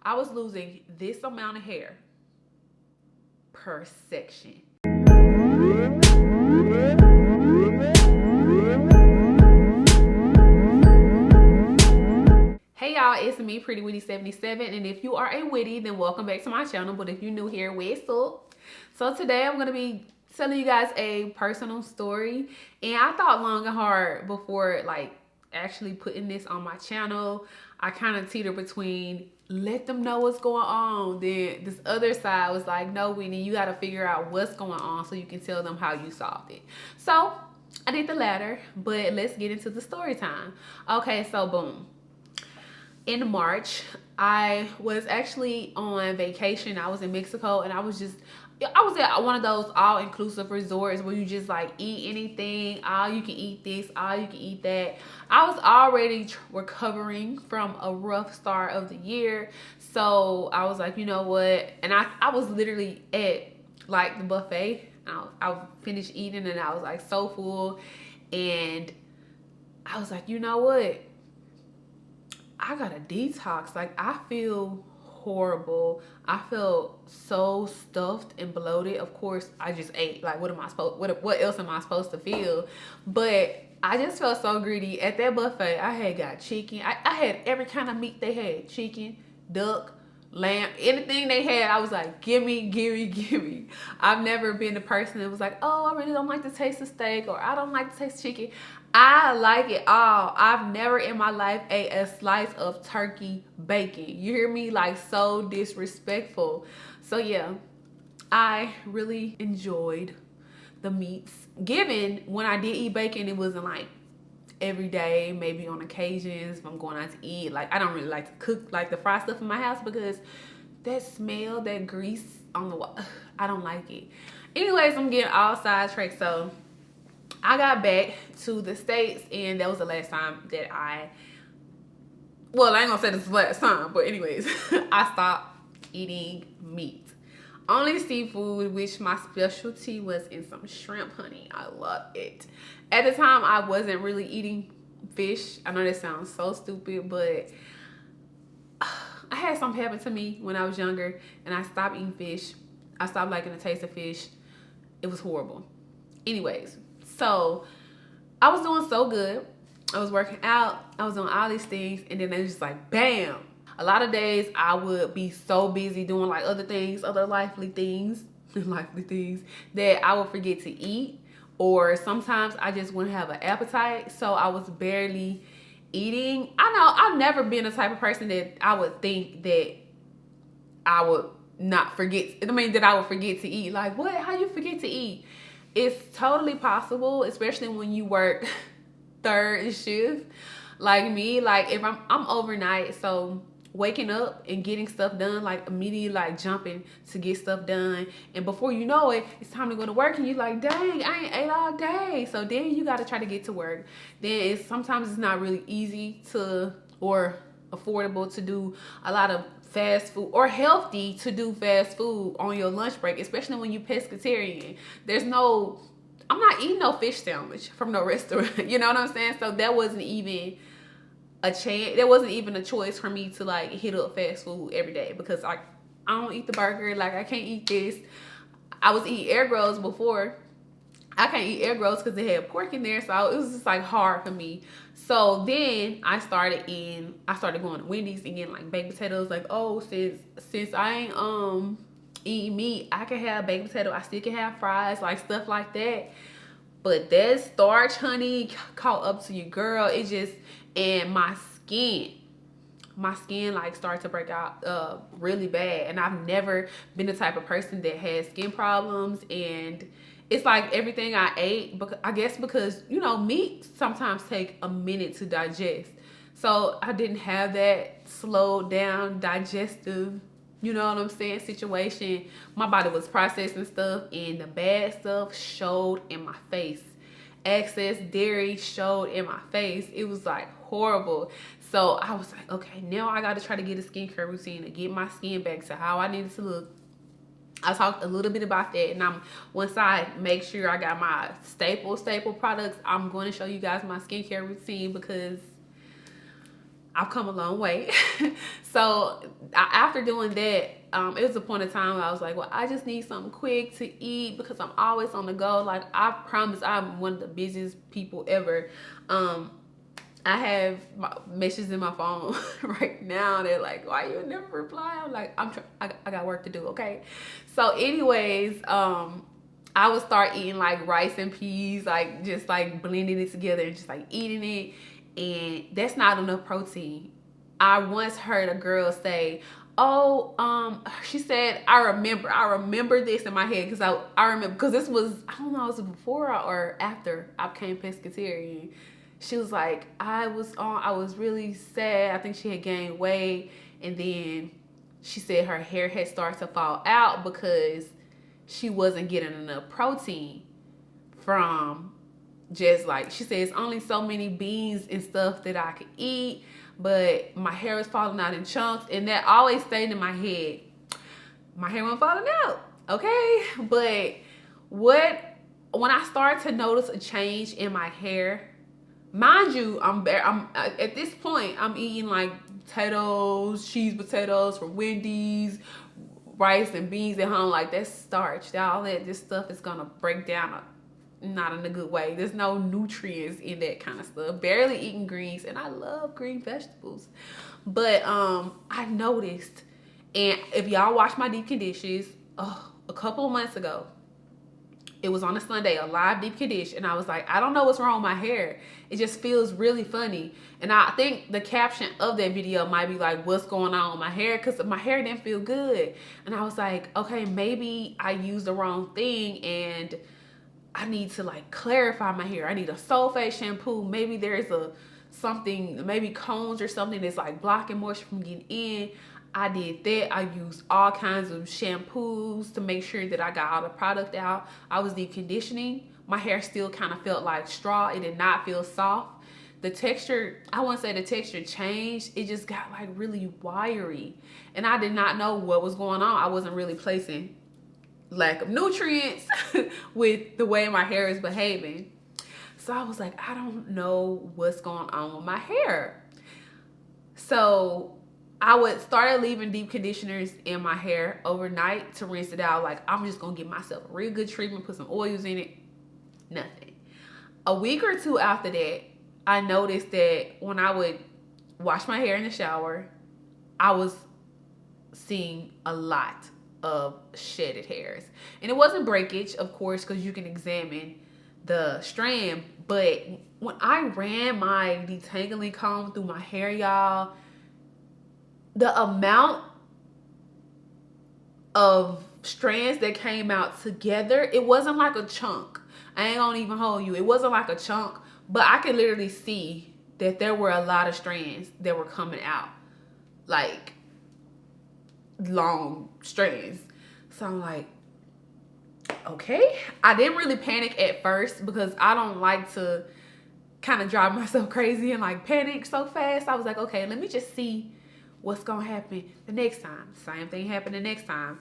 I was losing this amount of hair per section. Hey y'all, it's me, Prettywitty77, and if you are a Witty, then welcome back to my channel. But if you're new here, what's up? So today I'm gonna be telling you guys a personal story, and I thought long and hard before actually putting this on my channel. I kind of teeter between let them know what's going on, then this other side was like, no, Whitney, you got to figure out what's going on so you can tell them how you solved it. So I did the latter, but let's get into the story time. Okay, so boom. In March, I was actually on vacation. I was in Mexico, and I was at one of those all-inclusive resorts where you just like eat anything, all you can eat this, all you can eat that. I was already recovering from a rough start of the year, so I was like, you know what? And I was literally at like the buffet. I finished eating, and I was like so full, and I was like, you know what? I gotta detox. Like, I feel horrible. I felt so stuffed and bloated. Of course, I just ate. Like, what else am I supposed to feel? But I just felt so greedy. At that buffet, I had got chicken. I had every kind of meat they had. Chicken, duck, lamb, anything they had. I was like, give me, give me, give me. I've never been the person that was like, oh, I really don't like the taste of steak, or I don't like the taste of chicken. I like it all. I've never in my life ate a slice of turkey bacon. You hear me? Like, so disrespectful. So yeah, I really enjoyed the meats. Given when I did eat bacon, it wasn't like every day, maybe on occasions if I'm going out to eat. Like, I don't really like to cook like the fried stuff in my house because that smell, that grease on the wall, I don't like it. Anyways, I'm getting all sidetracked. So I got back to the States, and that was the last time that well, I ain't gonna say this is the last time, but anyways, I stopped eating meat. Only seafood, which my specialty was in some shrimp, honey. I love it. At the time, I wasn't really eating fish. I know that sounds so stupid, but I had something happen to me when I was younger, and I stopped eating fish. I stopped liking the taste of fish. It was horrible. Anyways, so I was doing so good. I was working out. I was doing all these things, and then it was just like, bam. A lot of days I would be so busy doing like other things, other lively things that I would forget to eat, or sometimes I just wouldn't have an appetite, so I was barely eating. I know I've never been the type of person that I would think that I would not forget. I mean, that I would forget to eat. Like, what? How you forget to eat? It's totally possible, especially when you work third shift like me. Like, if I'm overnight, so waking up and getting stuff done, like immediately like jumping to get stuff done, and before you know it, it's time to go to work, and you're like, dang, I ain't ate all day. So then you got to try to get to work. Then sometimes it's not really easy to or affordable to do a lot of fast food, or healthy to do fast food on your lunch break, especially when you pescatarian. I'm not eating no fish sandwich from no restaurant. You know what I'm saying? So that wasn't even a chance. There wasn't even a choice for me to like hit up fast food every day, because I don't eat the burger. Like, I can't eat this. I was eating egg rolls before. I can't eat egg rolls because they had pork in there, so it was just like hard for me. So then I started going to Wendy's and getting like baked potatoes. Like, oh, since I ain't eating meat, I can have baked potato. I still can have fries, like stuff like that. But that starch, honey, caught up to you, girl. It just, and my skin like started to break out really bad. And I've never been the type of person that has skin problems, and it's like everything I ate, but I guess because, you know, meat sometimes take a minute to digest. So I didn't have that slowed down digestive, you know what I'm saying, situation. My body was processing stuff, and the bad stuff showed in my face. Excess dairy showed in my face. It was like horrible. So I was like, okay, now I got to try to get a skincare routine to get my skin back to how I needed to look. I talked a little bit about that, and once I make sure I got my staple products, I'm going to show you guys my skincare routine, because I've come a long way. So after doing that, it was a point of time where I was like, well, I just need something quick to eat because I'm always on the go. Like, I promise I'm one of the busiest people ever. I have messages in my phone right now. They're like, why you never reply? I'm like, I got work to do, okay? So anyways, I would start eating like rice and peas, like just like blending it together and just like eating it. And that's not enough protein. I once heard a girl say, oh, she said, I remember this in my head because I remember, because this was, I don't know, it was before or after I became pescatarian. She was like, I was really sad. I think she had gained weight. And then she said her hair had started to fall out because she wasn't getting enough protein from just like, she says, only so many beans and stuff that I could eat, but my hair was falling out in chunks. And that always stayed in my head. My hair wasn't falling out, okay? But when I started to notice a change in my hair, mind you, I'm at this point, I'm eating like potatoes, cheese potatoes from Wendy's, rice and beans at home. Like, that's starch. All that, this stuff is gonna break down, not in a good way. There's no nutrients in that kind of stuff. Barely eating greens, and I love green vegetables. But I noticed, and if y'all watch my deep conditions, a couple of months ago, it was on a Sunday, a live deep condition, and I was like, I don't know what's wrong with my hair. It just feels really funny. And I think the caption of that video might be like, what's going on with my hair? Because my hair didn't feel good. And I was like, okay, maybe I used the wrong thing and I need to like clarify my hair. I need a sulfate shampoo. Maybe there's something, maybe cones or something that's like blocking moisture from getting in. I did that. I used all kinds of shampoos to make sure that I got all the product out. I was deep conditioning. My hair still kind of felt like straw. It did not feel soft. The texture, I wouldn't say the texture changed. It just got like really wiry. And I did not know what was going on. I wasn't really placing lack of nutrients with the way my hair is behaving. So I was like, I don't know what's going on with my hair. So I would start leaving deep conditioners in my hair overnight to rinse it out. Like, I'm just gonna give myself a real good treatment, put some oils in it. Nothing. A week or two after that, I noticed that when I would wash my hair in the shower, I was seeing a lot of shedded hairs. And it wasn't breakage, of course, because you can examine the strand. But when I ran my detangling comb through my hair, y'all, the amount of strands that came out together, it wasn't like a chunk. I ain't gonna even hold you. It wasn't like a chunk, but I could literally see that there were a lot of strands that were coming out, like long strands. So I'm like, okay. I didn't really panic at first because I don't like to kind of drive myself crazy and like panic so fast. I was like, okay, let me just see what's gonna happen the next time. Same thing happened the next time.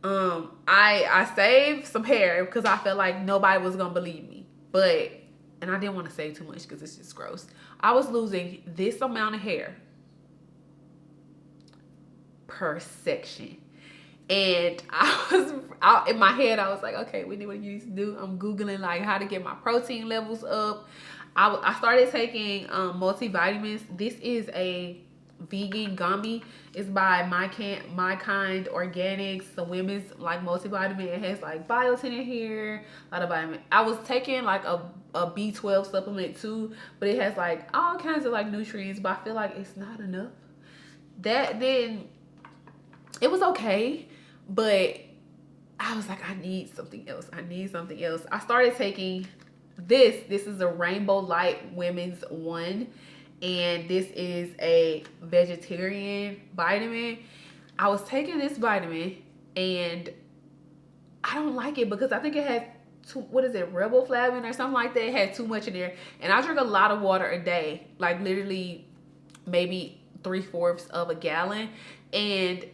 I saved some hair because I felt like nobody was gonna believe me. And I didn't want to say too much because it's just gross. I was losing this amount of hair per section. And in my head, I was like, okay, Whitney, what do you need to do? I'm Googling like how to get my protein levels up. I started taking multivitamins. This is a vegan gummy. It's by My Kind Organics, the women's like multivitamin. It has like biotin in here, a lot of vitamin. I was taking like a B12 supplement too, but it has like all kinds of like nutrients, but I feel like it's not enough. Then it was okay, but I was like, I need something else. I started taking this. This is a Rainbow Light Women's one. And this is a vegetarian vitamin. I was taking this vitamin and I don't like it because I think it has riboflavin or something like that. It had too much in there. And I drink a lot of water a day, like literally maybe 3/4 of a gallon. And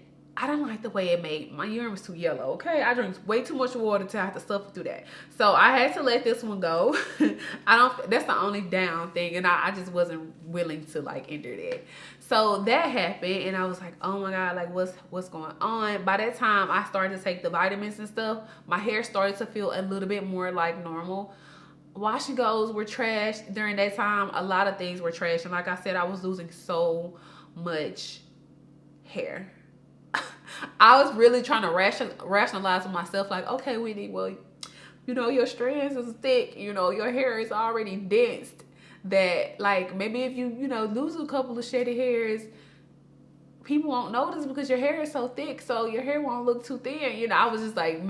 I didn't like the way it made my urine was too yellow. Okay, I drink way too much water to have to suffer through that. So I had to let this one go. That's the only down thing, and I just wasn't willing to like enter that. So that happened, and I was like, oh my god, like what's going on? By that time, I started to take the vitamins and stuff. My hair started to feel a little bit more like normal. Wash and goes were trash during that time. A lot of things were trash, and like I said, I was losing so much hair. I was really trying to rationalize with myself, like, okay, Whitney, well, you know, your strands is thick, you know, your hair is already dense, that like maybe if you know, lose a couple of shady hairs, people won't notice because your hair is so thick, so your hair won't look too thin. You know, I was just like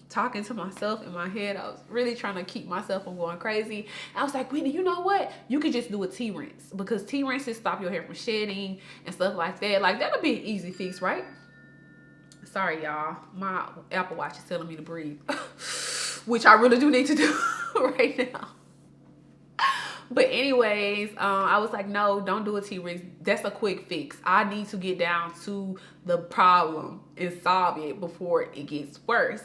talking to myself in my head. I was really trying to keep myself from going crazy. I was like, Whitney, you know what? You could just do a tea rinse, because tea rinses stop your hair from shedding and stuff like that. Like, that'll be an easy fix, right? Sorry, y'all. My Apple Watch is telling me to breathe, which I really do need to do right now. But anyways, I was like, no, don't do a tea rinse. That's a quick fix. I need to get down to the problem and solve it before it gets worse.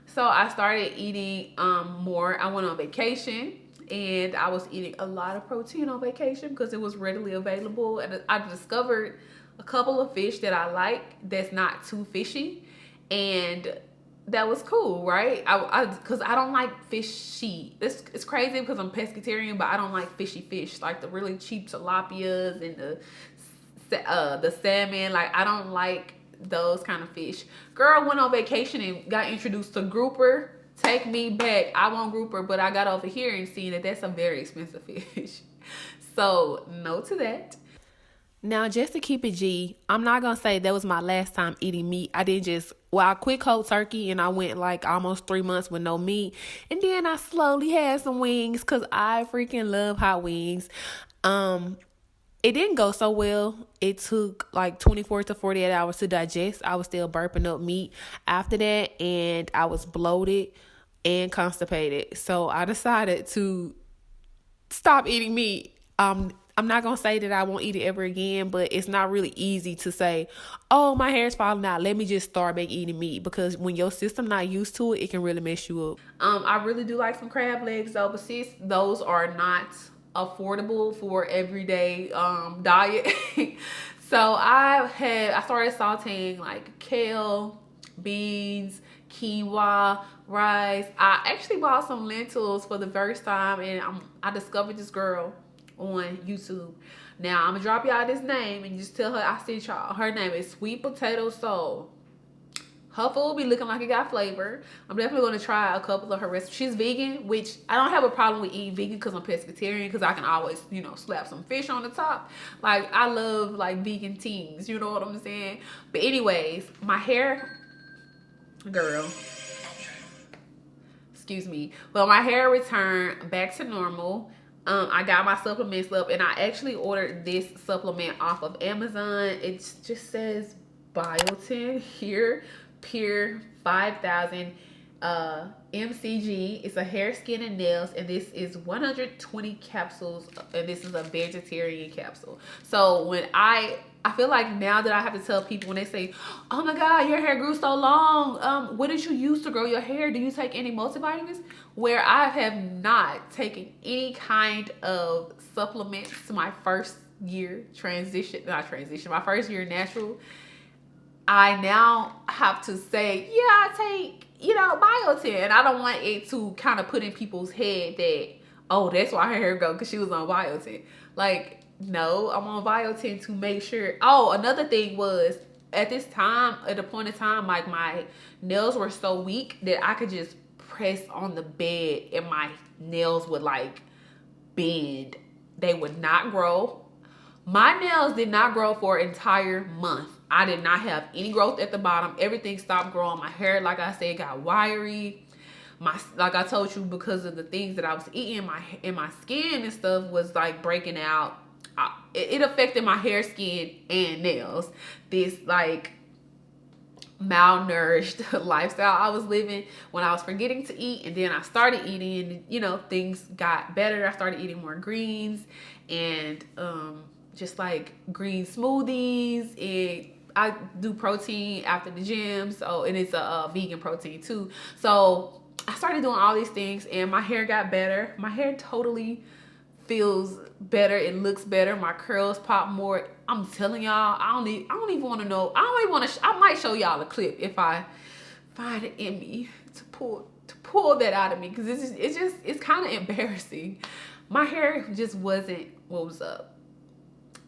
So I started eating more. I went on vacation, and I was eating a lot of protein on vacation because it was readily available. And I discovered a couple of fish that I like that's not too fishy, and that was cool, right? Because I don't like fishy. It's crazy because I'm pescatarian, but I don't like fishy fish, like the really cheap tilapias and the salmon. Like, I don't like those kind of fish. Girl went on vacation and got introduced to grouper. Take me back. I want grouper, but I got over here and seen that that's a very expensive fish. So no to that. Now, just to keep it G, I'm not going to say that was my last time eating meat. I quit cold turkey, and I went like almost 3 months with no meat. And then I slowly had some wings because I freaking love hot wings. It didn't go so well. It took like 24 to 48 hours to digest. I was still burping up meat after that, and I was bloated and constipated. So I decided to stop eating meat. I'm not going to say that I won't eat it ever again, but it's not really easy to say, oh, my hair's falling out, let me just start back eating meat, because when your system not used to it, it can really mess you up. I really do like some crab legs though, but sis, those are not affordable for everyday diet. So I started sauteing like kale, beans, quinoa, rice. I actually bought some lentils for the first time, and I discovered this girl on YouTube. Now I'm gonna drop y'all this name and just tell her I sent y'all. Her name is Sweet Potato Soul. Her food will be looking like it got flavor. I'm definitely going to try a couple of her recipes. She's vegan, which I don't have a problem with eating vegan because I'm pescatarian, because I can always, you know, slap some fish on the top. Like, I love, like, vegan teas. You know what I'm saying? But anyways, my hair, girl, excuse me. Well, my hair returned back to normal. I got my supplements up, and I actually ordered this supplement off of Amazon. It just says Biotin here. Pure 5000 mcg. It's a hair, skin, and nails, and this is 120 capsules, and this is a vegetarian capsule. So when I feel like now that I have to tell people when they say, oh my god, your hair grew so long, what did you use to grow your hair? Do you take any multivitamins? Where I have not taken any kind of supplements to my first year my first year natural, I now have to say, yeah, I take, you know, Biotin. And I don't want it to kind of put in people's head that, oh, that's why her hair go, because she was on Biotin. Like, no, I'm on Biotin to make sure. Oh, another thing was, at this time, at the point in time, like, my nails were so weak that I could just press on the bed and my nails would, like, bend. They would not grow. My nails did not grow for an entire month. I did not have any growth at the bottom. Everything stopped growing. My hair, like I said, got wiry. Like I told you, because of the things that I was eating, my skin and stuff was like breaking out. It affected my hair, skin, and nails. This like malnourished lifestyle I was living when I was forgetting to eat, and then I started eating, and you know, things got better. I started eating more greens and just like green smoothies and I do protein after the gym, so, and it's a vegan protein too. So I started doing all these things, and my hair got better. My hair totally feels better. It looks better. My curls pop more. I'm telling y'all, I don't even want to know. I don't even want to. I might show y'all a clip if I find it in me to pull that out of me, because it's kind of embarrassing. My hair just wasn't what was up.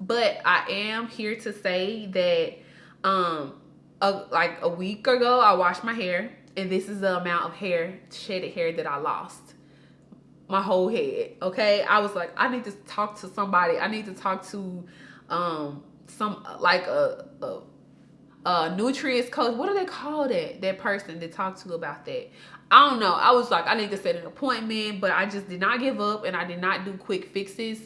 But I am here to say that like a week ago I washed my hair, and this is the amount of shedded hair that I lost. My whole head. Okay, I was like, I need to talk to somebody. I need to talk to some, like a nutrients coach. What do they call that person to talk to about that? I don't know. I was like, I need to set an appointment, but I just did not give up, and I did not do quick fixes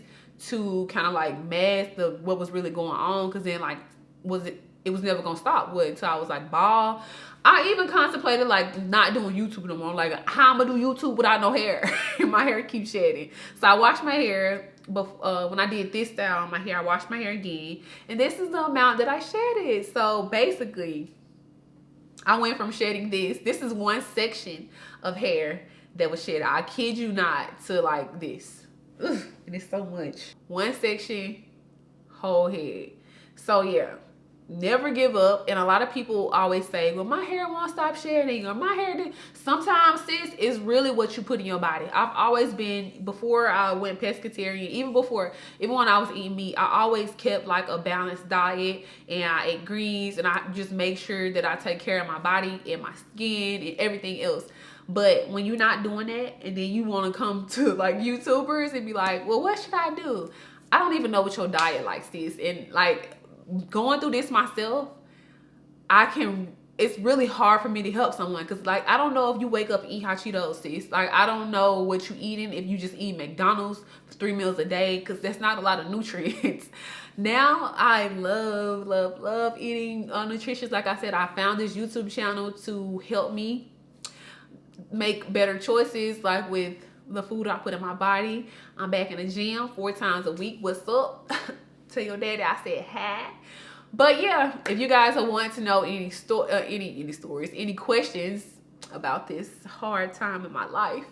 to kind of like mask what was really going on, because then like it was never gonna stop until I was like bald. I even contemplated like not doing YouTube no more. Like, how I'm gonna do YouTube without no hair? My hair keeps shedding. So I washed my hair. But when I did this style on my hair, I washed my hair again, and this is the amount that I shedded. So basically, I went from shedding this. This is one section of hair that was shed. I kid you not, to like this. Ugh, and it's so much. One section, whole head. So yeah, never give up. And a lot of people always say, well, my hair won't stop shedding, or my hair. Sometimes, sis, it's really what you put in your body. I've always been, before I went pescatarian, even when I was eating meat, I always kept like a balanced diet, and I ate greens, and I just make sure that I take care of my body and my skin and everything else. But when you're not doing that, and then you want to come to like YouTubers and be like, well, what should I do? I don't even know what your diet like, sis. And like, going through this myself, it's really hard for me to help someone, because like, I don't know if you wake up and eat hot Cheetos, sis. Like, I don't know what you eating, if you just eat McDonald's for 3 meals a day, because that's not a lot of nutrients. Now I love eating nutritious. Like I said, I found this YouTube channel to help me make better choices, like with the food I put in my body. I'm back in the gym 4 times a week. What's up? Tell your daddy I said hi. But yeah, if you guys are wanting to know any stories, any questions about this hard time in my life,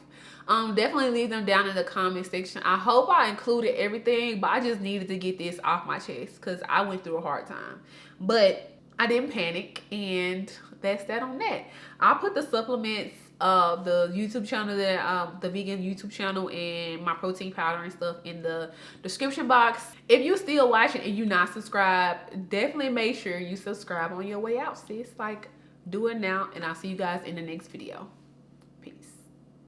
definitely leave them down in the comment section. I hope I included everything, but I just needed to get this off my chest, because I went through a hard time. But I didn't panic, and that's that on that. I'll put the supplements, the YouTube channel, the vegan YouTube channel, and my protein powder and stuff in the description box. If you still watching and you not subscribed, definitely make sure you subscribe on your way out, sis. Like, do it now, and I'll see you guys in the next video.